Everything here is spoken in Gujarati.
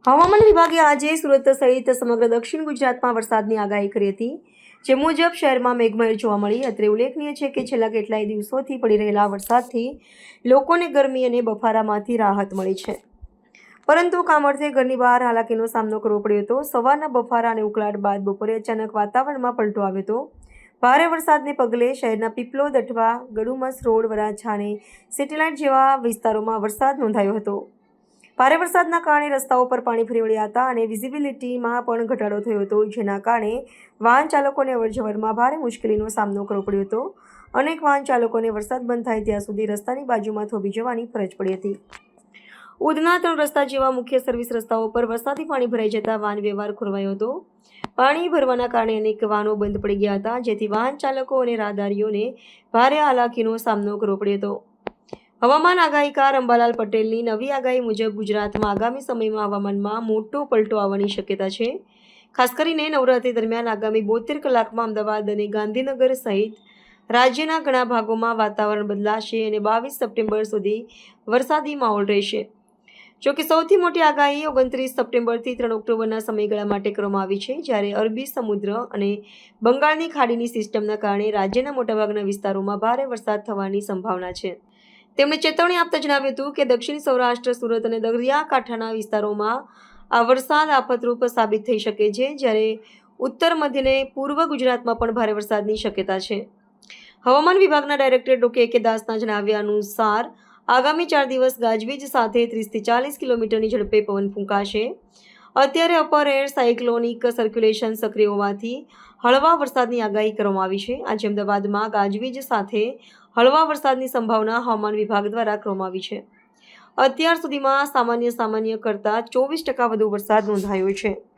હવામાન વિભાગે આજે સુરત સહિત સમગ્ર દક્ષિણ ગુજરાતમાં વરસાદની આગાહી કરી હતી, જે મુજબ શહેરમાં મેઘમહેર જોવા મળી. અત્રે ઉલ્લેખનીય છે કે છેલ્લા કેટલાય દિવસોથી પડી રહેલા વરસાદથી લોકોને ગરમી અને બફારામાંથી રાહત મળી છે, પરંતુ કામ અર્થે ઘરની બહાર હાલાકીનો સામનો કરવો પડ્યો હતો. સવારના બફારા અને ઉકળાટ બાદ બપોરે અચાનક વાતાવરણમાં પલટો આવ્યો હતો. ભારે વરસાદને પગલે શહેરના પીપલોદ, અઠવા, ગડુમસ રોડ, વરાછા અને સેટેલાઇટ જેવા વિસ્તારોમાં વરસાદ નોંધાયો હતો. ભારે વરસાદના કારણે રસ્તાઓ પર પાણી ફરી વળ્યા હતા અને વિઝિબિલિટીમાં પણ ઘટાડો થયો હતો, જેના કારણે વાહન ચાલકોને અવરજવરમાં ભારે મુશ્કેલીનો સામનો કરવો પડ્યો હતો. અનેક વાહન ચાલકોને વરસાદ બંધ થાય ત્યાં સુધી રસ્તાની બાજુમાં થોભી જવાની ફરજ પડી હતી. ઉધના 3 રસ્તા જેવા મુખ્ય સર્વિસ રસ્તાઓ પર વરસાદી પાણી ભરાઈ જતા વાહન વ્યવહાર ખોરવાયો હતો. પાણી ભરવાના કારણે અનેક વાહનો બંધ પડી ગયા હતા, જેથી વાહન ચાલકો અને રાહદારીઓને ભારે હાલાકીનો સામનો કરવો પડ્યો હતો. હવામાન આગાહીકાર અંબાલાલ પટેલની નવી આગાહી મુજબ ગુજરાતમાં આગામી સમયમાં હવામાનમાં મોટો પલટો આવવાની શક્યતા છે. ખાસ કરીને નવરાત્રી દરમિયાન આગામી 72 કલાકમાં અમદાવાદ અને ગાંધીનગર સહિત રાજ્યના ઘણા ભાગોમાં વાતાવરણ બદલાશે અને 22 સપ્ટેમ્બર સુધી વરસાદી માહોલ રહેશે. જોકે સૌથી મોટી આગાહી 29 સપ્ટેમ્બરથી 3 ઓક્ટોબરના સમયગાળા માટે કરવામાં આવી છે, જ્યારે અરબી સમુદ્ર અને બંગાળની ખાડીની સિસ્ટમના કારણે રાજ્યના મોટાભાગના વિસ્તારોમાં ભારે વરસાદ થવાની સંભાવના છે. તેમણે ચેતવણી આપતા જણાવ્યું હતું કે દક્ષિણ સૌરાષ્ટ્ર, સુરત અને દરિયાકાંઠાના વિસ્તારોમાં આ વરસાદ આફતરૂપ સાબિત થઈ શકે છે, જ્યારે ઉત્તર, મધ્ય અને પૂર્વ ગુજરાતમાં પણ ભારે વરસાદની શક્યતા છે. હવામાન વિભાગના ડાયરેક્ટર ડોક્ટર કે દાસના જણાવ્યા અનુસાર આગામી 4 દિવસ ગાજવીજ સાથે 30 થી 40 કિલોમીટરની ઝડપે પવન ફૂંકાશે. અત્યારે અપર એર સાયક્લોનિક સર્ક્યુલેશન સક્રિય હોવાથી હળવા વરસાદની આગાહી કરવામાં આવી છે. આજે અમદાવાદમાં ગાજવીજ સાથે હળવા વરસાદની સંભાવના હવામાન વિભાગ દ્વારા કરવામાં આવી છે. અત્યાર સુધીમાં સામાન્ય કરતાં 24% વધુ વરસાદ નોંધાયો છે.